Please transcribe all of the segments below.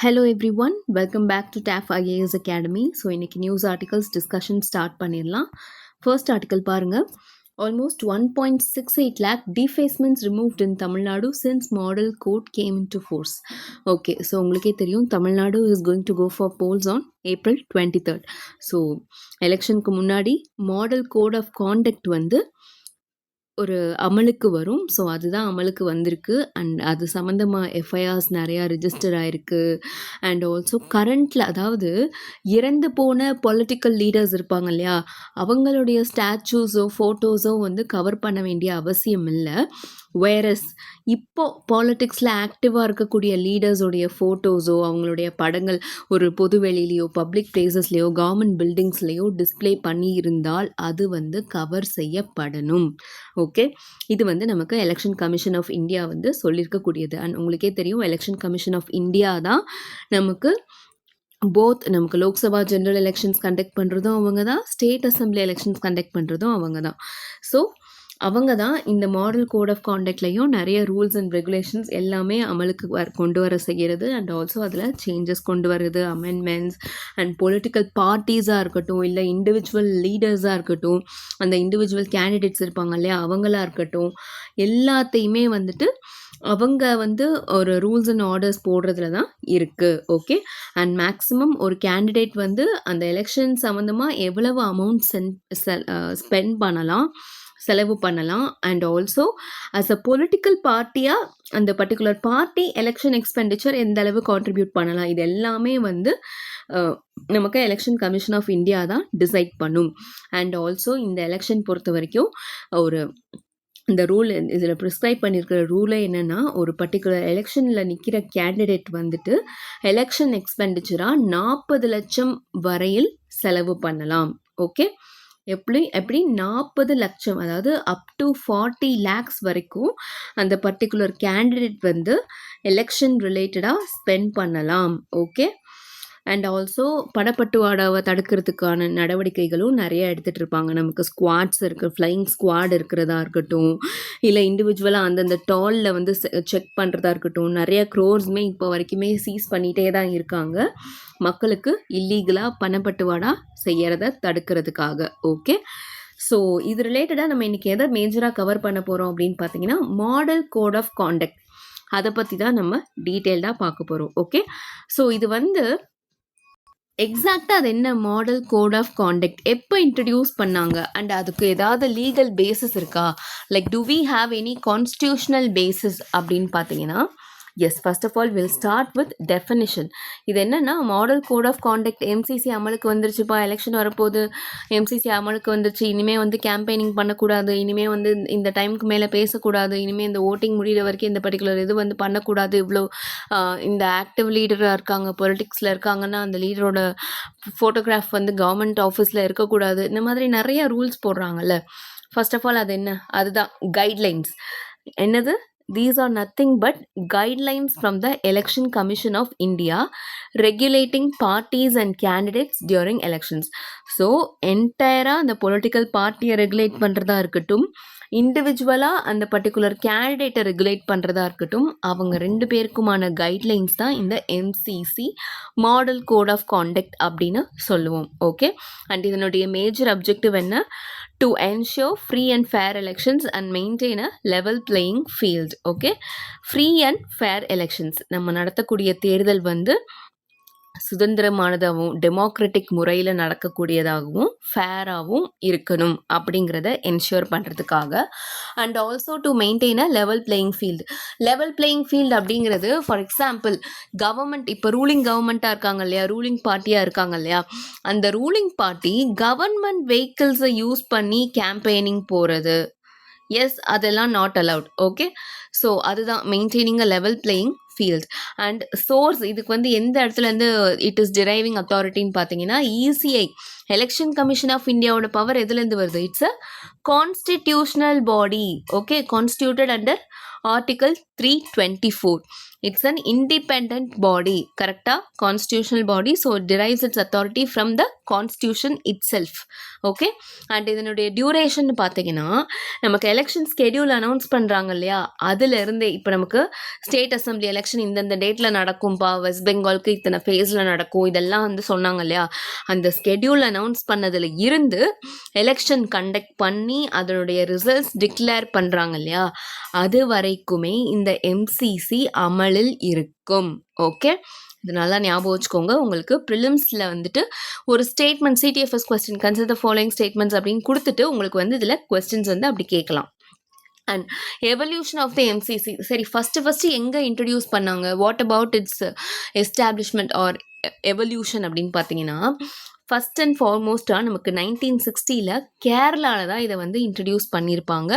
Hello everyone, welcome back to TAF IAS Academy. So இன்னைக்கு news articles discussion start பண்ணிடலாம். First article பாருங்க. Almost 1.68 lakh defacements removed in Tamil Nadu since model code came into force. Okay, so உங்களுக்கே தெரியும் Tamil Nadu is going to go for polls on April 23rd. So எலெக்ஷனுக்கு முன்னாடி model code of contact வந்து ஒரு அமலுக்கு வரும். So அதுதான் அமலுக்கு வந்திருக்கு. அண்ட் அது சம்மந்தமாக எஃப்ஐஆர்ஸ் நிறையா ரிஜிஸ்டர் ஆயிருக்கு. அண்ட் ஆல்சோ கரண்ட்டில், அதாவது இறந்து போன பொலிட்டிக்கல் லீடர்ஸ் இருப்பாங்க இல்லையா, அவங்களுடைய ஸ்டாச்சூஸோ ஃபோட்டோஸோ வந்து கவர் பண்ண வேண்டிய அவசியம் இல்லை. வேரஸ் இப்போ பாலிட்டிக்ஸில் ஆக்டிவாக இருக்கக்கூடிய லீடர்ஸோடைய ஃபோட்டோஸோ அவங்களுடைய படங்கள் ஒரு பொது வெளியிலையோ பப்ளிக் பிளேசஸ்லேயோ கவர்மெண்ட் பில்டிங்ஸ்லேயோ டிஸ்பிளே பண்ணி இருந்தால் அது வந்து கவர் செய்யப்படணும். ஓகே, இது வந்து நமக்கு எலெக்ஷன் கமிஷன் ஆஃப் இந்தியா வந்து சொல்லியிருக்கக்கூடியது. அண்ட் உங்களுக்கே தெரியும் எலெக்ஷன் கமிஷன் ஆஃப் இந்தியா தான் நமக்கு நமக்கு லோக்சபா ஜெனரல் எலெக்ஷன்ஸ் கண்டக்ட் பண்ணுறதும் அவங்க தான், ஸ்டேட் அசம்பிளி எலெக்ஷன்ஸ் கண்டக்ட் பண்ணுறதும் அவங்க தான். ஸோ அவங்க தான் இந்த மாடல் கோட் ஆஃப் காண்டக்ட்லையும் நிறைய ரூல்ஸ் அண்ட் ரெகுலேஷன்ஸ் எல்லாமே அமலுக்கு கொண்டு வர செய்கிறது. அண்ட் ஆல்சோ அதில் சேஞ்சஸ் கொண்டு வருது, அமெண்ட்மெண்ட்ஸ். அண்ட் பொலிட்டிக்கல் பார்ட்டிஸாக இருக்கட்டும், இல்லை இண்டிவிஜுவல் லீடர்ஸாக இருக்கட்டும், அந்த இண்டிவிஜுவல் கேண்டிடேட்ஸ் இருப்பாங்க இல்லையா, அவங்களாக இருக்கட்டும், எல்லாத்தையுமே வந்துட்டு அவங்க வந்து ஒரு ரூல்ஸ் அண்ட் ஆர்டர்ஸ் போடுறதுல தான் இருக்குது. ஓகே, அண்ட் மேக்ஸிமம் ஒரு கேண்டிடேட் வந்து அந்த எலெக்ஷன் சம்மந்தமாக எவ்வளவு அமௌண்ட் ஸ்பெண்ட் பண்ணலாம், செலவு பண்ணலாம். And also as a political பார்ட்டியாக அந்த பர்டிகுலர் பார்ட்டி எலெக்ஷன் எக்ஸ்பெண்டிச்சர் எந்த அளவு கான்ட்ரிபியூட் பண்ணலாம், இது எல்லாமே வந்து நமக்கு எலெக்ஷன் கமிஷன் ஆஃப் இந்தியா தான் டிசைட் பண்ணும். அண்ட் ஆல்சோ இந்த எலெக்ஷன் பொறுத்த வரைக்கும் ஒரு இந்த ரூல் இதில் ப்ரிஸ்கிரைப் பண்ணியிருக்கிற ரூலே என்னென்னா, ஒரு பர்டிகுலர் எலெக்ஷனில் நிற்கிற கேண்டிடேட் வந்துட்டு எலெக்ஷன் எக்ஸ்பெண்டிச்சராக 40 லட்சம் வரையில் செலவு பண்ணலாம். ஓகே, எப்படி 40 லட்சம், அதாவது அப் டு 40 lakhs வரைக்கும் அந்த பர்டிகுலர் கேண்டிடேட் வந்து எலெக்ஷன் ரிலேட்டடாக ஸ்பெண்ட் பண்ணலாம். ஓகே, அண்ட் ஆல்சோ பணப்பட்டுவாடாவை தடுக்கிறதுக்கான நடவடிக்கைகளும் நிறைய எடுத்துகிட்டு இருப்பாங்க. நமக்கு ஸ்குவாட்ஸ் இருக்குது, ஃப்ளையிங் ஸ்குவாட் இருக்கிறதா இருக்கட்டும், இல்லை இண்டிவிஜுவலாக அந்தந்த டாலில் வந்து செக் பண்ணுறதா இருக்கட்டும், நிறைய க்ரோர்ஸுமே இப்போ வரைக்குமே சீஸ் பண்ணிகிட்டே தான் இருக்காங்க, மக்களுக்கு இல்லீகலாக பணப்பட்டுவாடா செய்யறத தடுக்கிறதுக்காக. ஓகே, ஸோ இது ரிலேட்டடாக நம்ம இன்றைக்கி எதை மேஜராக கவர் பண்ண போகிறோம் அப்படின்னு பார்த்தீங்கன்னா, மாடல் கோட் ஆஃப் காண்டக்ட், அதை பற்றி தான் நம்ம டீட்டெயில்டாக பார்க்க போகிறோம். ஓகே, ஸோ இது வந்து எக்ஸாக்டாக அது என்ன மாடல் கோட் ஆஃப் காண்டக்ட், எப்போ இன்ட்ரடியூஸ் பண்ணாங்க, அண்ட் அதுக்கு ஏதாவது லீகல் பேசிஸ் இருக்கா, like do we have any constitutional basis அப்படின்னு பார்த்தீங்கன்னா, yes, first of all will start with definition. இது என்னென்னா, model code of conduct MCC அமலுக்கு வந்துருச்சுப்பா, எலெக்ஷன் வரப்போது, எம்சிசி அமலுக்கு வந்துருச்சு, இனிமேல் வந்து கேம்பெயினிங் பண்ணக்கூடாது, இனிமேல் வந்து இந்த டைமுக்கு மேலே பேசக்கூடாது, இனிமேல் இந்த ஓட்டிங் முடிகிற வரைக்கும் இந்த பர்டிகுலர் இது வந்து பண்ணக்கூடாது, இவ்வளோ இந்த ஆக்டிவ் லீடராக இருக்காங்க, பொலிட்டிக்ஸில் இருக்காங்கன்னா அந்த லீடரோட ஃபோட்டோகிராஃப் வந்து கவர்மெண்ட் ஆஃபீஸில் இருக்கக்கூடாது, இந்த மாதிரி நிறைய ரூல்ஸ் போடுறாங்கல்ல. ஃபர்ஸ்ட் ஆஃப் ஆல் அது என்ன, அதுதான் கைட்லைன்ஸ். என்னது, these are nothing but guidelines from the Election Commission of India regulating parties and candidates during elections. So entire the political party regulate பண்ணுறதா இருக்கட்டும், இண்டிவிஜுவலாக அந்த பர்டிகுலர் கேண்டிடேட்டை ரெகுலேட் பண்ணுறதா இருக்கட்டும், அவங்க ரெண்டு பேருக்குமான கைட்லைன்ஸ் தான் இந்த MCC model code of conduct அப்படின்னு சொல்லுவோம். ஓகே, அண்ட் இதனுடைய மேஜர் அப்ஜெக்டிவ் என்ன, to ensure free and fair elections and maintain a level playing field. Okay, free and fair elections, நம்ம நடத்தக்கூடிய தேர்தல் வந்து சுதந்திரமானதாகவும் டெமோக்ராட்டிக் முறையில் நடக்கக்கூடியதாகவும் ஃபேராகவும் இருக்கணும் அப்படிங்கிறத என்ஷூர் பண்ணுறதுக்காக. And also to maintain a level playing field. Level playing field அப்படிங்கிறது, ஃபார் எக்ஸாம்பிள் கவர்மெண்ட், இப்போ ரூலிங் கவர்மெண்ட்டாக இருக்காங்க இல்லையா, ரூலிங் பார்ட்டியாக இருக்காங்க இல்லையா, அந்த ரூலிங் பார்ட்டி கவர்மெண்ட் வெஹிக்கிள்ஸை யூஸ் பண்ணி கேம்பெயினிங் போகிறது, எஸ், அதெல்லாம் நாட் அலவுட். ஓகே, ஸோ அதுதான் maintaining a level playing field. And source, இதுக்கு வந்து எந்த இடத்துலேருந்து இட் இஸ் டிரைவிங் அத்தாரிட்டின்னு பார்த்தீங்கன்னா, இசிஐ எலெக்ஷன் கமிஷன் ஆஃப் இந்தியாவோட பவர் எதுலேருந்து வருது, it's a constitutional body. Okay, constituted under Article 324. It's an independent body, correcta? Constitutional body, so it derives its authority from the constitution itself. Okay, and இதனுடைய duration பார்த்தீங்கன்னா நமக்கு election schedule announce பண்ணுறாங்க இல்லையா, அதுல இருந்தே இப்போ நமக்கு ஸ்டேட் அசம்பிளி எலெக்ஷன் இந்தந்த டேட்ல நடக்கும்பா, வெஸ்ட் பெங்காலுக்கு இத்தனை ஃபேஸில் நடக்கும், இதெல்லாம் வந்து சொன்னாங்க இல்லையா, அந்த ஸ்கெடியூல் அனௌன்ஸ் பண்ணதுல இருந்து எலெக்ஷன் கண்டக்ட் பண்ணி அதனுடைய ரிசல்ட்ஸ் டிக்ளேர் பண்ணுறாங்க இல்லையா, அது வரைக்குமே இந்த எம்சிசி அமலில் இருக்கும். ஓகே, இது நல்லா ஞாபகம் வச்சுக்கோங்க. உங்களுக்கு ப்ரிலிம்ஸில் வந்துட்டு ஒரு ஸ்டேட்மெண்ட் சிடிஎஃப்எஸ் question consider the following statements அப்படின்னு கொடுத்துட்டு உங்களுக்கு வந்து இதில் கொஸ்டின்ஸ் வந்து அப்படி கேட்கலாம். And evolution of the MCC, சரி ஃபஸ்ட்டு எங்கே இன்ட்ரடியூஸ் பண்ணாங்க, what about its establishment or evolution அப்படின்னு பார்த்தீங்கன்னா, ஃபஸ்ட் அண்ட் ஃபார்மோஸ்ட்டாக நமக்கு 1960 கேரளாவில் தான் இதை வந்து இன்ட்ரடியூஸ் பண்ணியிருப்பாங்க.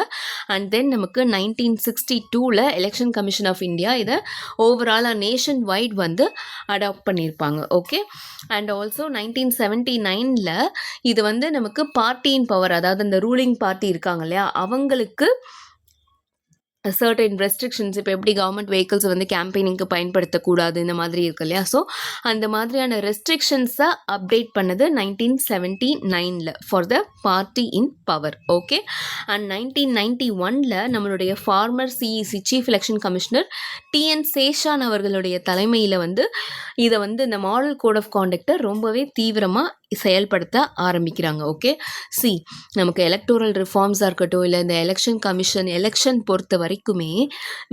அண்ட் தென் நமக்கு 1962 எலெக்ஷன் கமிஷன் ஆஃப் இந்தியா இதை ஓவராலாக நேஷன் வைட் வந்து அடாப்ட் பண்ணியிருப்பாங்க. ஓகே, அண்ட் ஆல்சோ 1979 இது வந்து நமக்கு பார்ட்டியின் பவர், அதாவது அந்த ரூலிங் பார்ட்டி இருக்காங்க இல்லையா, அவங்களுக்கு சர்டன் ரெஸ்ட்ரிக்ஷன்ஸ், இப்போ எப்படி கவர்மெண்ட் வெஹிக்கிள்ஸ் வந்து கேம்பெயினிங்க்கு பயன்படுத்தக்கூடாது இந்த மாதிரி இருக்கு இல்லையா, ஸோ அந்த மாதிரியான ரெஸ்ட்ரிக்ஷன்ஸை அப்டேட் பண்ணது 1979 for the party in power. Okay, and 1991 நம்மளுடைய former CEC chief election commissioner TN Seshan அவர்களுடைய தலைமையில் வந்து இதை வந்து இந்த மாடல் கோட் ஆஃப் காண்டக்டை ரொம்பவே தீவிரமாக செயல்படுத்த ஆரம்பிக்கிறாங்க. ஓகே, நமக்கு எலக்டோரல் ரிஃபார்ம்ஸாக இருக்கட்டும், இல்லை இந்த எலெக்ஷன் கமிஷன் எலெக்ஷன் பொறுத்த வரைக்குமே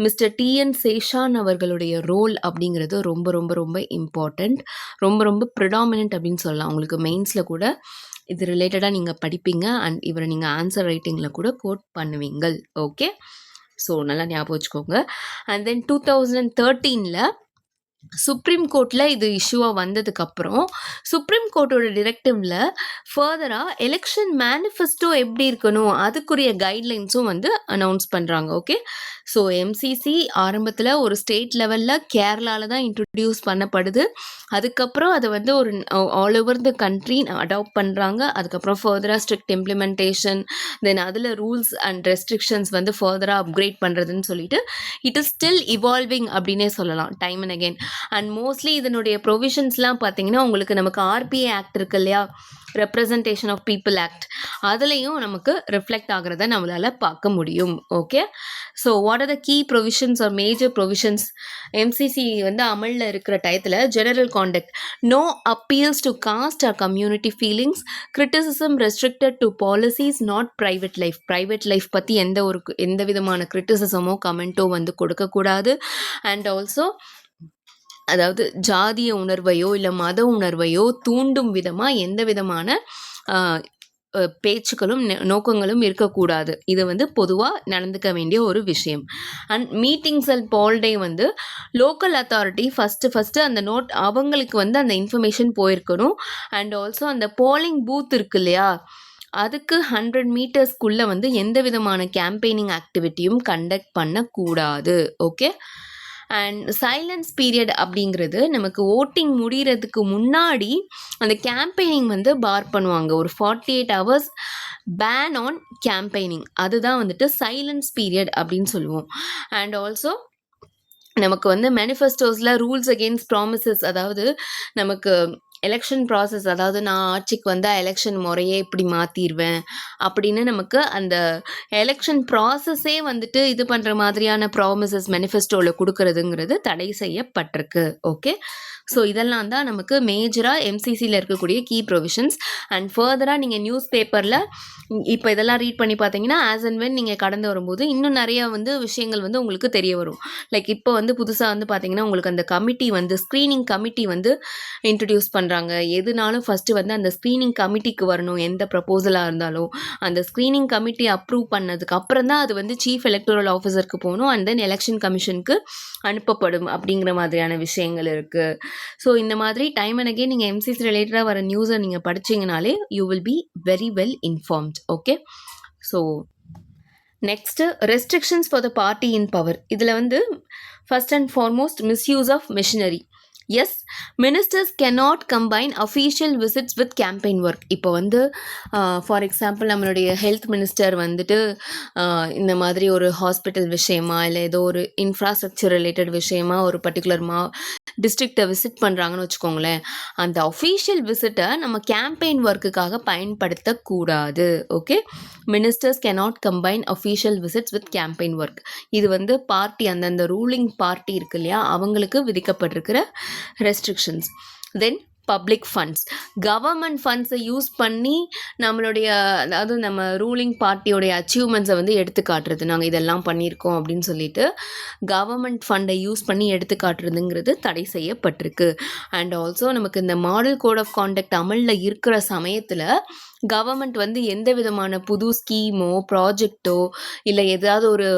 மிஸ்டர் டிஎன் சேஷான் அவர்களுடைய ரோல் அப்படிங்கிறது ரொம்ப ரொம்ப ரொம்ப இம்பார்ட்டண்ட், ரொம்ப ரொம்ப ப்ரிடாமினன்ட் அப்படின்னு சொல்லலாம். உங்களுக்கு மெயின்ஸில் கூட இது ரிலேட்டடாக நீங்கள் படிப்பீங்க அண்ட் இவரை நீங்கள் ஆன்சர் ரைட்டிங்கில் கூட கோட் பண்ணுவீங்க. ஓகே, ஸோ நல்லா ஞாபகம் வச்சுக்கோங்க. அண்ட் தென் 2013 சுப்ரீம் கோர்ட்டில் இது இஷ்யூவாக வந்ததுக்கப்புறம் சுப்ரீம் கோர்ட்டோட டிரெக்டிவில் ஃபர்தராக எலெக்ஷன் மேனிஃபெஸ்டோ எப்படி இருக்கணும் அதுக்குரிய கைட்லைன்ஸும் வந்து அனௌன்ஸ் பண்ணுறாங்க. ஓகே, ஸோ எம்சிசி ஆரம்பத்தில் ஒரு ஸ்டேட் லெவலில் கேரளாவில் தான் இன்ட்ரடியூஸ் பண்ணப்படுது. அதுக்கப்புறம் அதை வந்து ஒரு all over the country adopt பண்ணுறாங்க. அதுக்கப்புறம் ஃபர்தராக ஸ்ட்ரிக்ட் இம்ப்ளிமெண்டேஷன், தென் அதில் ரூல்ஸ் அண்ட் ரெஸ்ட்ரிக்ஷன்ஸ் வந்து ஃபர்தராக அப்கிரேட் பண்ணுறதுன்னு சொல்லிட்டு இட் இஸ் ஸ்டில் இவால்விங் அப்படின்னே சொல்லலாம், time and again. And mostly இதனுடைய ப்ரொவிஷன்ஸ்லாம் பார்த்தீங்கன்னா உங்களுக்கு நமக்கு ஆர்பிஐ ஆக்ட் இருக்கு இல்லையா, ரெப்ரசன்டேஷன் ஆஃப் பீப்புள் ஆக்ட், அதுலேயும் நமக்கு ரிஃப்ளெக்ட் ஆகிறத நம்மளால் பார்க்க முடியும். Okay, so what are the key provisions are major provisions? MCC வந்து அமலில் இருக்கிற டயத்தில் general conduct, no appeals to caste or community feelings, criticism restricted to policies not private life, private life பற்றி எந்த விதமான கிரிட்டிசிசமோ கமெண்ட்டோ வந்து கொடுக்கக்கூடாது. அண்ட் ஆல்சோ அதாவது ஜாதிய உணர்வையோ இல்லை மத உணர்வையோ தூண்டும் விதமாக எந்த விதமான பேச்சுக்களும் நோக்கங்களும் இருக்கக்கூடாது. இது வந்து பொதுவாக நடந்துக்க வேண்டிய ஒரு விஷயம். அண்ட் மீட்டிங்ஸ் அண்ட் பால் டே வந்து லோக்கல் அத்தாரிட்டி ஃபஸ்ட்டு அந்த நோட் அவங்களுக்கு வந்து அந்த இன்ஃபர்மேஷன் போயிருக்கணும். அண்ட் ஆல்சோ அந்த போலிங் பூத் இருக்கு இல்லையா, அதுக்கு 100 மீட்டர்ஸ்க்குள்ளே வந்து எந்த விதமான கேம்பெயினிங் ஆக்டிவிட்டியும் கண்டக்ட் பண்ணக்கூடாது. ஓகே, அண்ட் சைலன்ஸ் பீரியட் அப்படிங்கிறது நமக்கு ஓட்டிங் முடிகிறதுக்கு முன்னாடி அந்த கேம்பெயினிங் வந்து பார் பண்ணுவாங்க. ஒரு 48 hours பேன் ஆன் கேம்பெயினிங், அதுதான் வந்துட்டு சைலன்ஸ் பீரியட் அப்படின்னு சொல்லுவோம். அண்ட் ஆல்சோ நமக்கு வந்து மேனிஃபெஸ்டோஸில் ரூல்ஸ் அகெயின்ஸ்ட் ப்ராமிசஸ், அதாவது நமக்கு எலெக்ஷன் ப்ராசஸ், அதாவது நான் ஆட்சிக்கு வந்தால் எலெக்ஷன் முறையே இப்படி மாற்றிடுவேன் அப்படின்னு நமக்கு அந்த எலெக்ஷன் ப்ராசஸே வந்துட்டு இது பண்ணுற மாதிரியான ப்ராமிசஸ் மேனிஃபெஸ்டோவில் கொடுக்கறதுங்கிறது தடை செய்யப்பட்டிருக்கு. ஓகே, ஸோ இதெல்லாம் தான் நமக்கு மேஜராக எம்சிசியில் இருக்கக்கூடிய கீ ப்ரொவிஷன்ஸ். அண்ட் ஃபர்தராக நீங்கள் நியூஸ் பேப்பரில் இப்போ இதெல்லாம் ரீட் பண்ணி பார்த்தீங்கன்னா ஆஸ் அண்ட் வென் நீங்கள் கடந்து வரும்போது இன்னும் நிறைய வந்து விஷயங்கள் வந்து உங்களுக்கு தெரிய வரும். லைக் இப்போ வந்து புதுசாக வந்து பார்த்தீங்கன்னா உங்களுக்கு அந்த கமிட்டி வந்து ஸ்க்ரீனிங் கமிட்டி வந்து இன்ட்ரடியூஸ் பண்ணுறாங்க. எதுனாலும் ஃபஸ்ட்டு வந்து அந்த ஸ்க்ரீனிங் கமிட்டிக்கு வரணும். எந்த ப்ரப்போசலாக இருந்தாலும் அந்த ஸ்க்ரீனிங் கமிட்டி அப்ரூவ் பண்ணதுக்கு அப்புறம் தான் அது வந்து சீஃப் எலக்டோரல் ஆஃபீஸருக்கு போகணும். அண்ட் தென் எலெக்ஷன் கமிஷனுக்கு அனுப்பப்படும் அப்படிங்கிற மாதிரியான விஷயங்கள் இருக்குது. ஸோ இந்த மாதிரி டைம் அண்ட் அகெயின் நீங்கள் எம்சிசி ரிலேட்டடாக வர நியூஸை நீங்கள் படிச்சிங்கனாலே you will be very well informed. Okay, so next restrictions for the party in power. இதில் வந்து first and foremost misuse of machinery. Yes, ministers cannot combine official visits with campaign work. இப்போ வந்து for example நம்மளுடைய health minister வந்துட்டு இந்த மாதிரி ஒரு hospital விஷயமா இல்லை ஏதோ ஒரு இன்ஃப்ராஸ்ட்ரக்சர் ரிலேட்டட் விஷயமா ஒரு பர்டிகுலர் டிஸ்ட்ரிக்டை விசிட் பண்ணுறாங்கன்னு வச்சுக்கோங்களேன். அந்த அஃபீஷியல் விசிட்டை நம்ம கேம்பெயின் ஒர்க்குக்காக பயன்படுத்தக்கூடாது. Okay, ministers cannot combine official visits with campaign work. இது வந்து பார்ட்டி அந்தந்த ரூலிங் பார்ட்டி இருக்கு இல்லையா, அவங்களுக்கு விதிக்கப்பட்டிருக்கிற restrictions. Then public funds, government ஃபண்ட்ஸை யூஸ் பண்ணி நம்மளுடைய அதாவது நம்ம ரூலிங் பார்ட்டியோடைய அச்சீவ்மெண்ட்ஸை வந்து எடுத்து காட்டுறது, நாங்கள் இதெல்லாம் பண்ணியிருக்கோம் அப்படின்னு சொல்லிட்டு கவர்மெண்ட் ஃபண்டை யூஸ் பண்ணி எடுத்து காட்டுறதுங்கிறது தடை செய்யப்பட்டிருக்கு. அண்ட் ஆல்சோ நமக்கு இந்த மாடல் கோட் ஆஃப் கான்டக்ட் அமலில் இருக்கிற சமயத்தில் கவர்மெண்ட் வந்து எந்த விதமான புது ஸ்கீமோ ப்ராஜெக்டோ இல்லை ஏதாவது ஒரு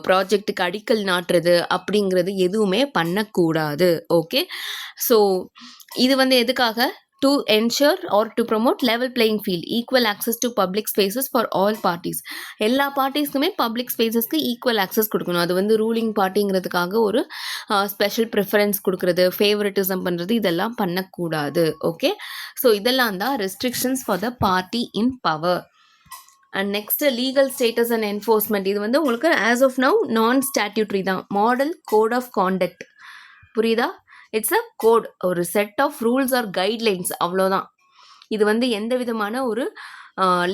ப்ராஜெக்ட்டுக்கு அடிக்கல் நாட்டுறது அப்படிங்கிறது எதுவுமே பண்ணக்கூடாது. ஓகே, ஸோ இது வந்து எதுக்காக, to ensure or to promote level playing field, equal access to public spaces for all parties. எல்லா பார்ட்டிஸ்க்குமே பப்ளிக் ஸ்பேசஸ்க்கு ஈக்குவல் ஆக்சஸ் கொடுக்கணும். அது வந்து ரூலிங் பார்ட்டிங்கிறதுக்காக ஒரு ஸ்பெஷல் ப்ரிஃபரன்ஸ் கொடுக்கறது, ஃபேவரட்டிசம் பண்ணுறது, இதெல்லாம் பண்ணக்கூடாது. ஓகே, ஸோ இதெல்லாம் தான் restrictions for the party in power. And next legal status and enforcement. இது வந்து உங்களுக்கு as of now non statutory தான். மாடல் கோட் ஆஃப் கான்டக்ட், புரியுதா? இட்ஸ் அ கோட், ஒரு set of rules or guidelines, அவ்வளோதான். இது வந்து எந்த விதமான ஒரு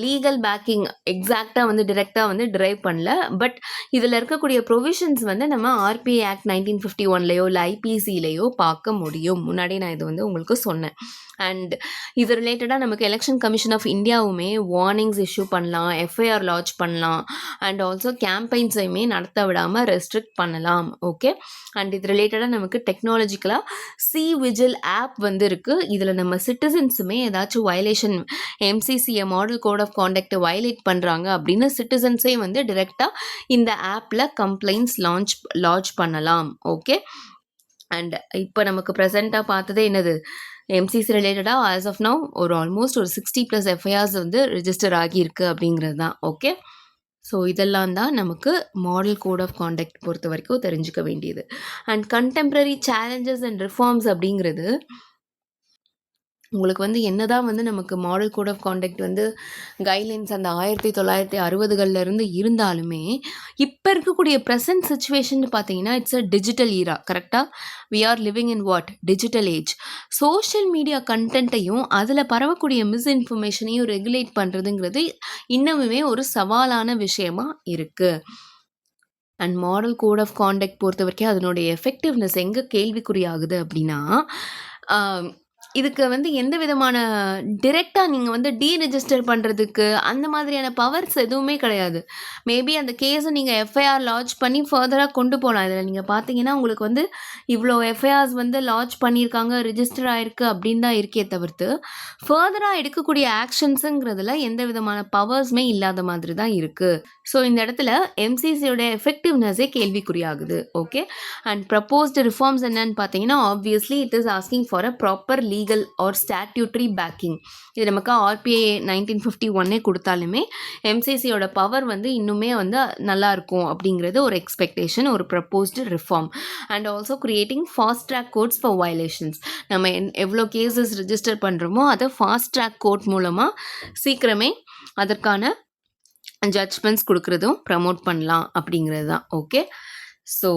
லீகல் பேக்கிங் எக்ஸாக்டாக வந்து டிரெக்டாக வந்து டிரைவ் பண்ணல. பட் இதில் இருக்கக்கூடிய ப்ரொவிஷன்ஸ் வந்து நம்ம ஆர்பிஐ ஆக்ட் 1951லையோ இல்லை ஐபிசிலையோ பார்க்க முடியும். முன்னாடி நான் இது வந்து உங்களுக்கு சொன்னேன். அண்ட் இது ரிலேட்டடாக நமக்கு எலெக்ஷன் கமிஷன் ஆஃப் இந்தியாவுமே வார்னிங்ஸ் இஷ்யூ பண்ணலாம், எஃப்ஐஆர் லான்ச் பண்ணலாம், அண்ட் ஆல்சோ கேம்பெயின்ஸையுமே நடத்த விடாமல் ரெஸ்ட்ரிக்ட் பண்ணலாம். ஓகே, அண்ட் இது ரிலேட்டடாக நமக்கு டெக்னாலஜிக்கலாக சி விஜில் ஆப் வந்து இருக்குது. இதில் நம்ம சிட்டிசன்ஸுமே ஏதாச்சும் வயலேஷன் எம்சிசிஏ மாடல் கோட் ஆஃப் கான்டக்டை வயலேட் பண்ணுறாங்க அப்படின்னு சிட்டிசன்ஸே வந்து டிரெக்டாக இந்த ஆப்பில் கம்ப்ளைண்ட்ஸ் லான்ச் பண்ணலாம். ஓகே, அண்ட் இப்போ நமக்கு ப்ரெசண்ட்டாக பார்த்ததே என்னது, எம்சிசி ரிலேட்டடாக ஆஸ் ஆஃப் நவ் ஒரு ஆல்மோஸ்ட் ஒரு 60+ எஃப்ஐஆர்ஸ் வந்து ரிஜிஸ்டர் ஆகியிருக்கு அப்படிங்கிறது தான். ஓகே, ஸோ இதெல்லாம் தான் நமக்கு மாடல் கோட் ஆஃப் கான்டக்ட் பொறுத்த வரைக்கும் தெரிஞ்சுக்க வேண்டியது. And contemporary challenges and reforms அப்படிங்கிறது உங்களுக்கு வந்து என்னதான் வந்து நமக்கு மாடல் கோட் ஆஃப் கான்டக்ட் வந்து கைட்லைன்ஸ் அந்த 1960களில் இருந்தாலுமே இப்போ இருக்கக்கூடிய ப்ரெசன்ட் சுச்சுவேஷன் பார்த்தீங்கன்னா இட்ஸ் அ டிஜிட்டல் ஈரா. கரெக்டாக we are living in what, digital age. Social media கண்டென்ட்டையும் அதில் பரவக்கூடிய மிஸ்இன்ஃபர்மேஷனையும் ரெகுலேட் பண்ணுறதுங்கிறது இன்னமுமே ஒரு சவாலான விஷயமா இருக்குது. And model code of conduct பொறுத்த வரைக்கும் அதனுடைய எஃபெக்டிவ்னஸ் எங்கே கேள்விக்குறியாகுது அப்படின்னா, இதுக்கு வந்து எந்த விதமான டிரெக்டாக நீங்கள் வந்து டீரெஜிஸ்டர் பண்ணுறதுக்கு அந்த மாதிரியான பவர்ஸ் எதுவுமே கிடையாது. மேபி அந்த கேஸை நீங்கள் எஃப்ஐஆர் லான்ச் பண்ணி ஃபர்தராக கொண்டு போகலாம். இதில் நீங்கள் பார்த்தீங்கன்னா உங்களுக்கு வந்து இவ்வளோ எஃப்ஐஆர்ஸ் வந்து லான்ச் பண்ணியிருக்காங்க, ரிஜிஸ்டர் ஆகிருக்கு அப்படின்னு தான் இருக்கே தவிர்த்து ஃபர்தராக எடுக்கக்கூடிய ஆக்ஷன்ஸுங்கிறதுல எந்த விதமான பவர்ஸுமே இல்லாத மாதிரி தான் இருக்குது. ஸோ இந்த இடத்துல எம்சிசியோட எஃபெக்டிவ்னஸே கேள்விக்குறியாகுது. ஓகே, அண்ட் ப்ரப்போஸ்டு ரிஃபார்ம்ஸ் என்னன்னு பார்த்தீங்கன்னா obviously it is asking for a proper legal or statutory backing. இது நமக்கு ஆர்பிஐ 1951 கொடுத்தாலுமே எம்சிசியோட பவர் வந்து இன்னுமே வந்து நல்லா இருக்கும் அப்படிங்கிறது ஒரு எக்ஸ்பெக்டேஷன், ஒரு proposed reform. And also creating fast track courts for violations. நம்ம எவ்வளோ கேசஸ் ரிஜிஸ்டர் பண்ணுறோமோ அதை ஃபாஸ்ட் ட்ராக் கோர்ட் மூலமாக சீக்கிரமே அதற்கான ஜட்ஜ்மெண்ட்ஸ் கொடுக்குறதும் ப்ரமோட் பண்ணலாம் அப்படிங்கிறது தான். Okay, so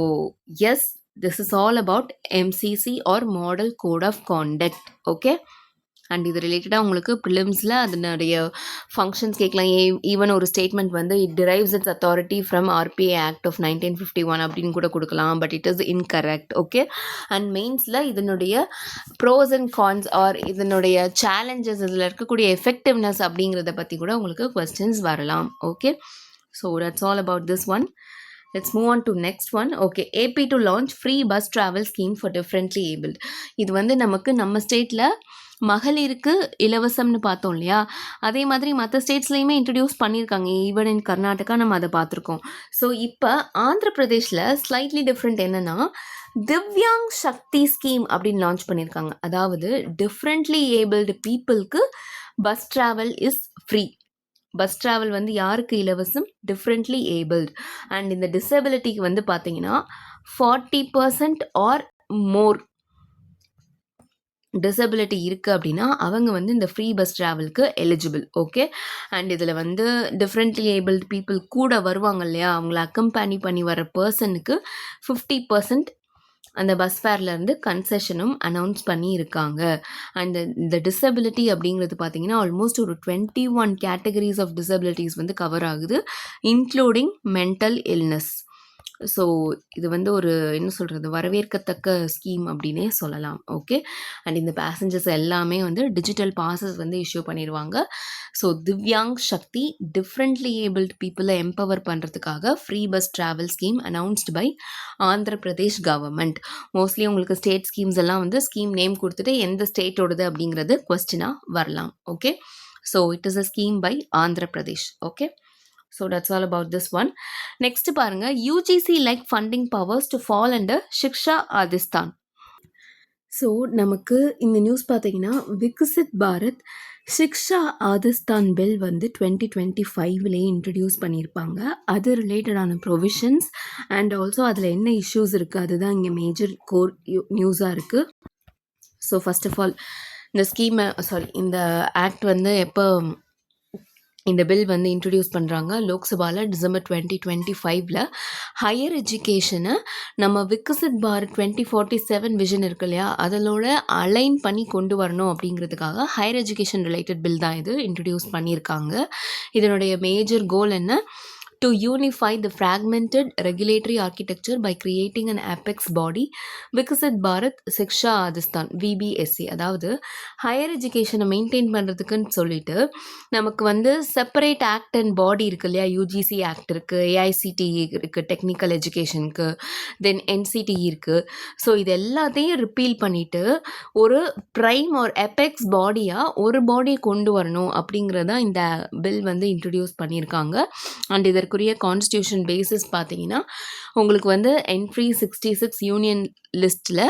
yes, this is all about MCC or Model Code of Conduct. Okay, and இது ரிலேட்டடாக உங்களுக்கு ப்ரிலிம்ஸில் அதனுடைய ஃபங்க்ஷன்ஸ் கேட்கலாம். ஈவன் ஒரு ஸ்டேட்மெண்ட் வந்து it drives its authority from RBI act of 1951 அப்படின்னு கூட கொடுக்கலாம். But it is incorrect. Okay, and மெயின்ஸில் இதனுடைய ப்ரோஸ் அண்ட் கான்ஸ் ஆர் இதனுடைய சேலஞ்சஸ், இதில் இருக்கக்கூடிய எஃபெக்டிவ்னஸ் அப்படிங்கிறத பற்றி கூட உங்களுக்கு கொஸ்டின்ஸ் வரலாம். Okay, so that's all about this one. Let's move on to next one. Okay, AP to launch free bus travel scheme for differently abled. இது வந்து நமக்கு நம்ம ஸ்டேட்டில் மகளிருக்கு இலவசம்னு பார்த்தோம் இல்லையா, அதே மாதிரி மற்ற ஸ்டேட்ஸ்லையுமே இன்ட்ரடியூஸ் பண்ணியிருக்காங்க. ஈவன் இன் கர்நாடகா நம்ம அதை பார்த்துருக்கோம். ஸோ இப்போ ஆந்திர பிரதேஷில் ஸ்லைட்லி டிஃப்ரெண்ட் என்னென்னா திவ்யாங் சக்தி ஸ்கீம் அப்படின்னு லான்ச் பண்ணியிருக்காங்க. அதாவது டிஃப்ரெண்ட்லி ஏபிள்டு பீப்புளுக்கு bus travel is free. Bus travel வந்து யாருக்கு இலவசம், டிஃப்ரெண்ட்லி ஏபிள்டு. அண்ட் இந்த டிசபிலிட்டிக்கு வந்து பார்த்தீங்கன்னா 40% ஆர் மோர் டிசபிலிட்டி இருக்குது அப்படின்னா அவங்க வந்து இந்த ஃப்ரீ பஸ் ட்ராவலுக்கு எலிஜிபிள். ஓகே. அண்ட் இதில் வந்து டிஃப்ரெண்ட்லி ஏபிள்டு பீப்புள் கூட வருவாங்க இல்லையா, அவங்கள அக்கம்பேனி பண்ணி வர பர்சனுக்கு 50% அந்த பஸ் ஃபேர்லேருந்து கன்செஷனும் அனௌன்ஸ் பண்ணி இருக்காங்க. அண்ட் இந்த டிசபிலிட்டி அப்படிங்கிறது பார்த்தீங்கன்னா ஆல்மோஸ்ட் ஒரு 21 கேட்டகரிஸ் ஆஃப் டிசபிலிட்டிஸ் வந்து கவர் ஆகுது, இன்க்ளூடிங் மென்டல் இல்னஸ். ஸோ இது வந்து ஒரு என்ன சொல்கிறது, வரவேற்கத்தக்க ஸ்கீம் அப்படின்னே சொல்லலாம். ஓகே. அண்ட் இந்த பேசஞ்சர்ஸ் எல்லாமே வந்து டிஜிட்டல் பாசஸ் வந்து இஷ்யூ பண்ணிடுவாங்க. So Divyang Shakti differently abled பீப்புளை எம்பவர் பண்ணுறதுக்காக free bus travel scheme announced by Andhra Pradesh government. Mostly உங்களுக்கு ஸ்டேட் ஸ்கீம்ஸ் எல்லாம் வந்து ஸ்கீம் நேம் கொடுத்துட்டு எந்த ஸ்டேட்டோடது அப்படிங்கிறது கொஸ்டினாக வரலாம். Okay. So it is a scheme by Andhra Pradesh. Okay. So that's all about this one. Next பாருங்க, UGC like funding powers to fall under Shiksha Adhistan. So நமக்கு இந்த நியூஸ் பார்த்தீங்கன்னா விகசித் பாரத் சிக்ஷா ஆதிஸ்தான் பில் வந்து 2025லேயே இன்ட்ரடியூஸ் பண்ணியிருப்பாங்க. அது ரிலேட்டடான ப்ரொவிஷன்ஸ் அண்ட் ஆல்சோ அதில் என்ன இஷ்யூஸ் இருக்குது அதுதான் இங்கே மேஜர் கோர் நியூஸாக இருக்குது. ஸோ ஃபர்ஸ்ட் ஆஃப் ஆல் இந்த ஆக்ட் வந்து எப்போ இந்த பில் வந்து இன்ட்ரடியூஸ் பண்ணுறாங்க லோக்சபாவில் டிசம்பர் 2025ல். ஹையர் எஜுகேஷனை நம்ம விகசித் பாரத் 2047 விஷன் இருக்கு இல்லையா, அதோட அலைன் பண்ணி கொண்டு வரணும் அப்படிங்கிறதுக்காக ஹையர் எஜுகேஷன் ரிலேட்டட் பில் தான் இது இன்ட்ரடியூஸ் பண்ணியிருக்காங்க. இதனுடைய மேஜர் கோல் என்ன, to unify the fragmented regulatory architecture by creating an apex body, Viksit Bharat Shiksha Adhishthan VBSE. அதாவது ஹையர் எஜுகேஷனை மெயின்டைன் பண்ணுறதுக்குன்னு சொல்லிட்டு நமக்கு வந்து செப்பரேட் ஆக்ட் அண்ட் பாடி இருக்கு இல்லையா, UGC ஆக்ட் இருக்குது, AICTE இருக்குது டெக்னிக்கல் எஜுகேஷனுக்கு, தென் NCTE இருக்குது. ஸோ இது எல்லாத்தையும் ரிப்பீல் பண்ணிவிட்டு ஒரு ப்ரைம் ஒரு எபெக்ஸ் பாடியாக ஒரு பாடியை கொண்டு வரணும் அப்படிங்கிறதா இந்த பில் வந்து இன்ட்ரடியூஸ் பண்ணியிருக்காங்க. அண்ட் இதற்குரிய கான்ஸ்டியூஷன் பேசிஸ் பார்த்தீங்கன்னா உங்களுக்கு வந்து என்ட்ரி 66 யூனியன் லிஸ்ட்டில்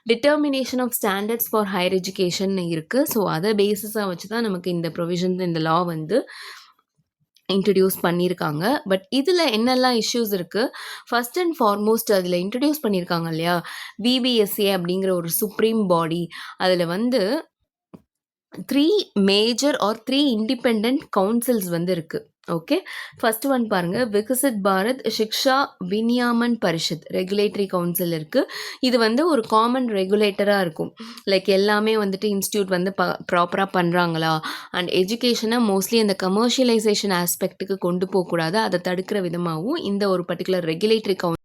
determination of standards for higher education இருக்குது. ஸோ அதை பேசிஸாக வச்சு தான் நமக்கு இந்த ப்ரொவிஷன் இந்த லா வந்து இன்ட்ரடியூஸ் பண்ணியிருக்காங்க. பட் இதில் என்னெல்லாம் இஷ்யூஸ் இருக்குது, ஃபர்ஸ்ட் அண்ட் ஃபார்மோஸ்ட் அதில் இன்ட்ரடியூஸ் பண்ணியிருக்காங்க இல்லையா VBSA அப்படிங்கிற ஒரு சுப்ரீம் பாடி, அதில் வந்து 3 மேஜர் ஆர் 3 இண்டிபெண்ட் கவுன்சில்ஸ் வந்து இருக்குது. ஓகே. ஃபர்ஸ்ட் ஒன் பாருங்க, விகசித் பாரத் சிக்ஷா விநியாமன் பரிஷத் ரெகுலேட்டரி கவுன்சில் இருக்குது. இது வந்து ஒரு காமன் ரெகுலேட்டராக இருக்கும். லைக் எல்லாமே வந்துட்டு இன்ஸ்டியூட் வந்து ப்ராப்பராக பண்ணுறாங்களா, அண்ட் எஜுகேஷனை மோஸ்ட்லி அந்த கமர்ஷியலைசேஷன் ஆஸ்பெக்ட்டுக்கு கொண்டு போகக்கூடாது, அதை தடுக்கிற விதமாகவும் இந்த ஒரு பர்டிகுலர் ரெகுலேட்டரி